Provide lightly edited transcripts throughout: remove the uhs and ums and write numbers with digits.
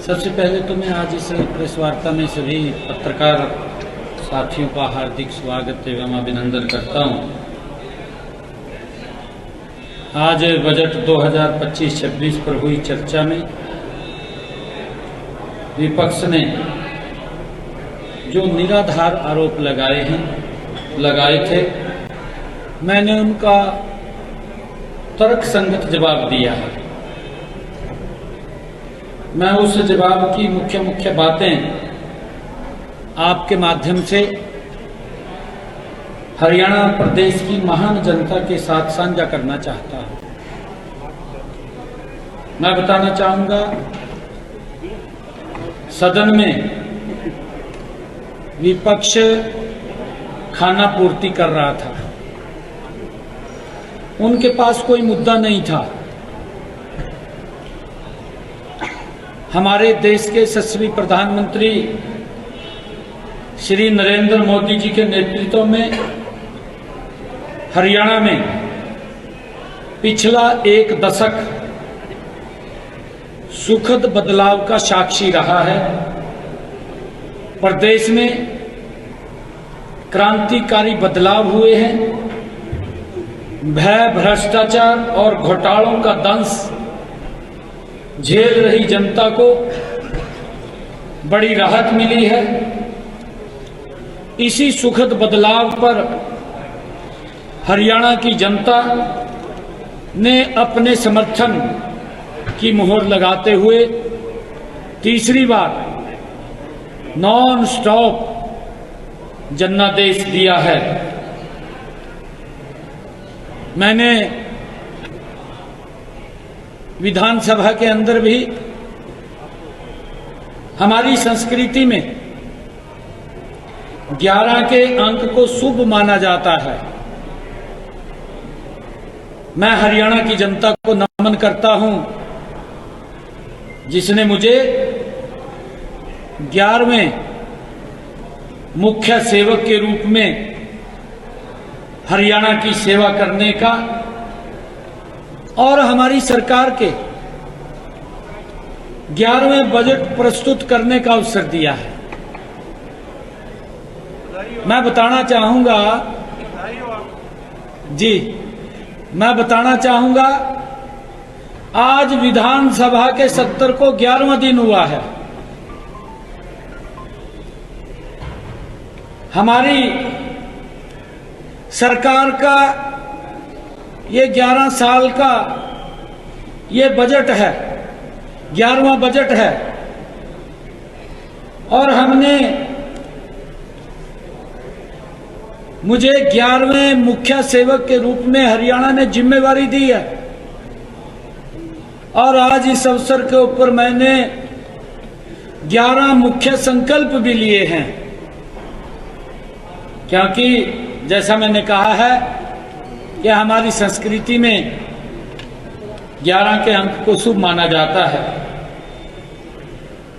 सबसे पहले तो मैं आज इस प्रेस वार्ता में सभी पत्रकार साथियों का हार्दिक स्वागत एवं अभिनंदन करता हूं। आज बजट 2025-26 पर हुई चर्चा में विपक्ष ने जो निराधार आरोप लगाए थे, मैंने उनका तर्कसंगत जवाब दिया है। मैं उस जवाब की मुख्य बातें आपके माध्यम से हरियाणा प्रदेश की महान जनता के साथ साझा करना चाहता हूं। मैं बताना चाहूंगा, सदन में विपक्ष खाना पूर्ति कर रहा था, उनके पास कोई मुद्दा नहीं था। हमारे देश के यशस्वी प्रधानमंत्री श्री नरेंद्र मोदी जी के नेतृत्व में हरियाणा में पिछला एक दशक सुखद बदलाव का साक्षी रहा है। प्रदेश में क्रांतिकारी बदलाव हुए हैं। भय, भ्रष्टाचार और घोटालों का दंश झेल रही जनता को बड़ी राहत मिली है। इसी सुखद बदलाव पर हरियाणा की जनता ने अपने समर्थन की मुहर लगाते हुए तीसरी बार नॉन स्टॉप जनादेश दिया है। मैंने विधानसभा के अंदर भी हमारी संस्कृति में 11 के अंक को शुभ माना जाता है। मैं हरियाणा की जनता को नमन करता हूं, जिसने मुझे 11वें मुख्य सेवक के रूप में हरियाणा की सेवा करने का और हमारी सरकार के 11वें बजट प्रस्तुत करने का अवसर दिया है। मैं बताना चाहूंगा आज विधानसभा के सत्र को 11वां दिन हुआ है। हमारी सरकार का ये 11 साल का ये बजट है, 11वां बजट है, और मुझे 11वें मुख्य सेवक के रूप में हरियाणा ने जिम्मेवारी दी है। और आज इस अवसर के ऊपर मैंने 11 मुख्य संकल्प भी लिए हैं, क्योंकि जैसा मैंने कहा है कि हमारी संस्कृति में 11 के अंक को शुभ माना जाता है।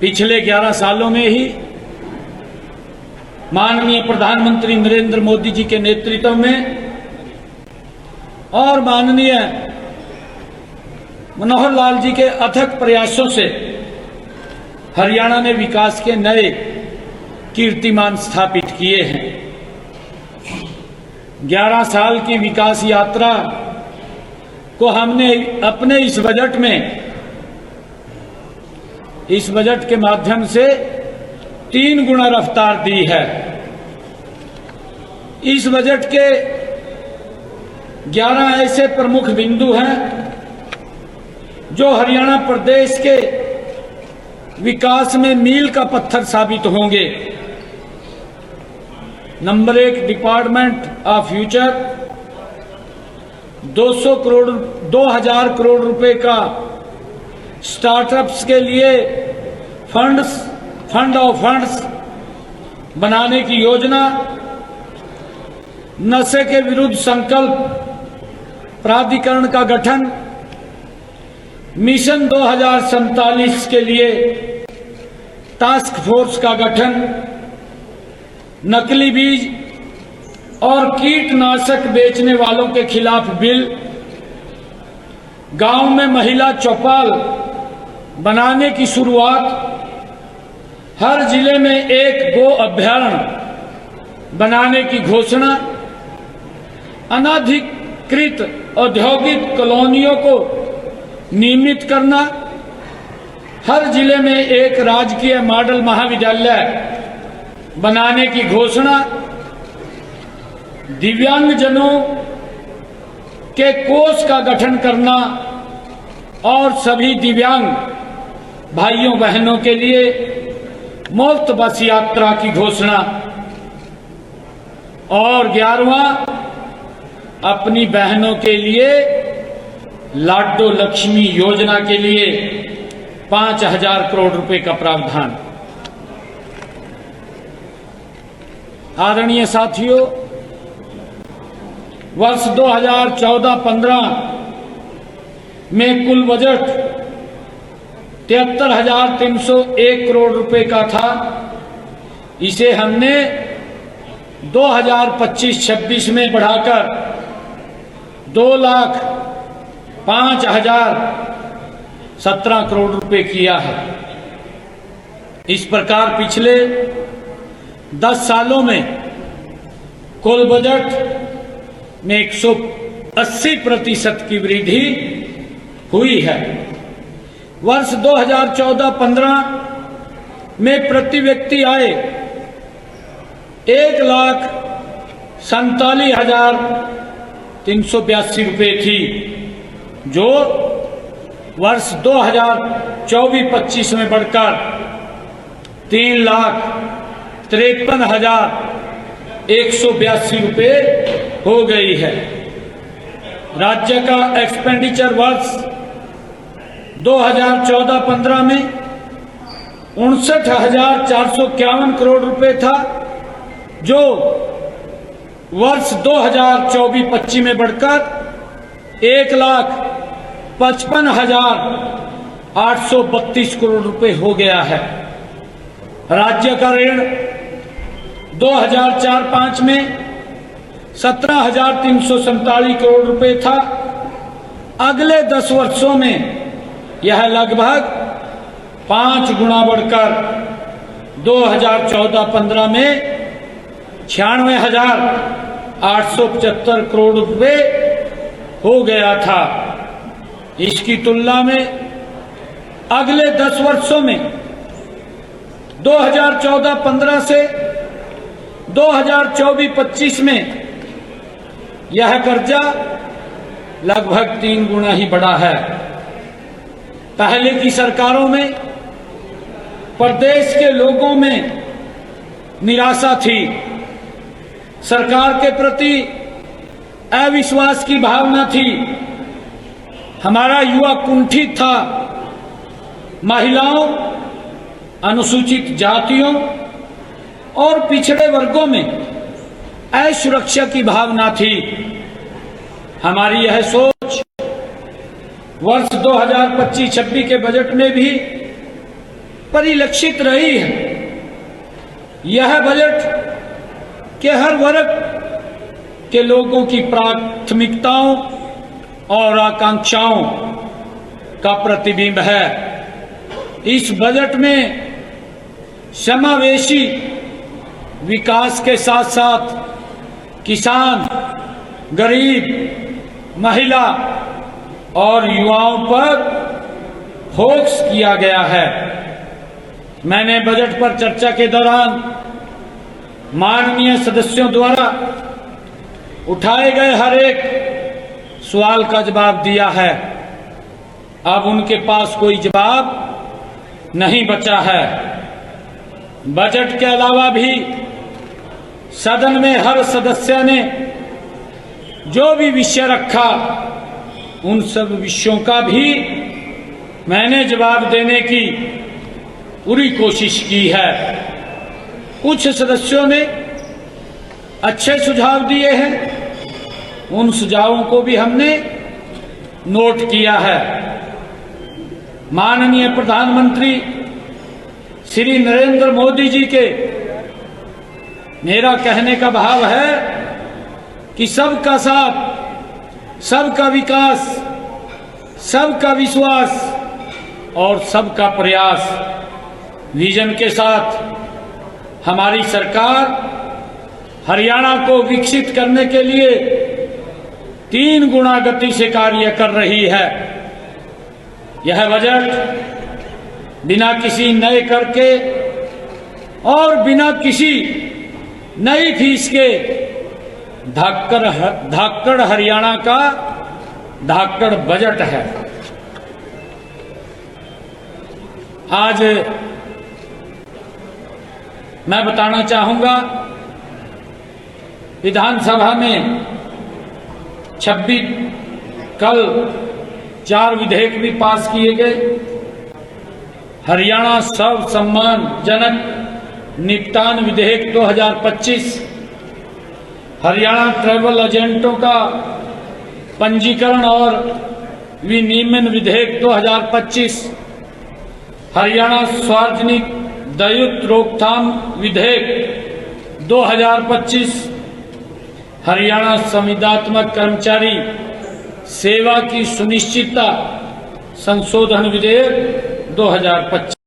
पिछले 11 सालों में ही माननीय प्रधानमंत्री नरेंद्र मोदी जी के नेतृत्व में और माननीय मनोहर लाल जी के अथक प्रयासों से हरियाणा ने विकास के नए कीर्तिमान स्थापित किए हैं। 11 साल की विकास यात्रा को हमने अपने इस बजट के माध्यम से 3 गुना रफ्तार दी है। इस बजट के 11 ऐसे प्रमुख बिंदु हैं जो हरियाणा प्रदेश के विकास में मील का पत्थर साबित होंगे। Number 1, department of future, 2000 crore रुपए का स्टार्टअप्स के लिए फंड ऑफ फंड्स बनाने की योजना, नशे के विरुद्ध संकल्प प्राधिकरण का गठन, मिशन 2047 के लिए टास्क फोर्स का गठन, नकली बीज और कीटनाशक बेचने वालों के खिलाफ बिल, गांव में महिला चौपाल बनाने की शुरुआत, हर जिले में एक गो अभयारण्य बनाने की घोषणा, अनाधिकृत औद्योगिक कॉलोनियों को नियमित करना, हर जिले में एक राजकीय मॉडल महाविद्यालय बनाने की घोषणा, दिव्यांगजनों के कोष का गठन करना और सभी दिव्यांग भाइयों बहनों के लिए मुफ्त बस यात्रा की घोषणा, और 11वां अपनी बहनों के लिए लाडो लक्ष्मी योजना के लिए 5,000 करोड़ रुपए का प्रावधान। आदरणीय साथियों, वर्ष 2014-15 में कुल बजट 73,301 करोड़ रुपए का था। इसे हमने 2025-26 में बढ़ाकर 2,05,017 करोड़ रुपए किया है। इस प्रकार पिछले 10 सालों में कुल बजट में 180% की वृद्धि हुई है। वर्ष 2014-15 में प्रति व्यक्ति आय 1,47,382 रुपये थी, जो वर्ष 2024-25 में बढ़कर 3,53,182 रुपये हो गई है। राज्य का एक्सपेंडिचर वर्ष 2014-15 में 59,451 करोड़ रुपए था, जो वर्ष 2024-25 में बढ़कर 1,55,832 करोड़ रुपए हो गया है। राज्य का ऋण 2004-05 में 17,347 करोड़ रुपए था। अगले 10 वर्षों में यह लगभग 5 गुना बढ़कर 2014-15 में 96,875 करोड़ रुपए हो गया था। इसकी तुलना में अगले 10 वर्षों में 2014-15 से 2024-25 में यह कर्जा लगभग 3 गुना ही बढ़ा है। पहले की सरकारों में प्रदेश के लोगों में निराशा थी, सरकार के प्रति अविश्वास की भावना थी, हमारा युवा कुंठित था, महिलाओं, अनुसूचित जातियों और पिछड़े वर्गों में असुरक्षा की भावना थी। हमारी यह सोच वर्ष 2025-26 के बजट में भी परिलक्षित रही है। यह बजट के हर वर्ग के लोगों की प्राथमिकताओं और आकांक्षाओं का प्रतिबिंब है। इस बजट में समावेशी विकास के साथ साथ किसान, गरीब, महिला और युवाओं पर फोकस किया गया है। मैंने बजट पर चर्चा के दौरान माननीय सदस्यों द्वारा उठाए गए हर एक सवाल का जवाब दिया है। अब उनके पास कोई जवाब नहीं बचा है। बजट के अलावा भी सदन में हर सदस्य ने जो भी विषय रखा, उन सब विषयों का भी मैंने जवाब देने की पूरी कोशिश की है। कुछ सदस्यों ने अच्छे सुझाव दिए हैं, उन सुझावों को भी हमने नोट किया है। माननीय प्रधानमंत्री श्री नरेंद्र मोदी जी के मेरा कहने का भाव है कि सबका साथ, सबका विकास, सबका विश्वास और सबका प्रयास विजन के साथ हमारी सरकार हरियाणा को विकसित करने के लिए 3 गुना गति से कार्य कर रही है। यह बजट बिना किसी नए कर के और बिना किसी नई फीस के धाकड़ हरियाणा का धाकड़ बजट है। आज मैं बताना चाहूंगा, विधानसभा में 26 कल 4 विधेयक भी पास किए गए। हरियाणा सर्व सम्मानजनक निपटान विधेयक 2025, हरियाणा ट्रैवल एजेंटों का पंजीकरण और विनियमन विधेयक 2025, हरियाणा सार्वजनिक दायित्व रोकथाम विधेयक 2025, हरियाणा संविदात्मक कर्मचारी सेवा की सुनिश्चितता संशोधन विधेयक 2025।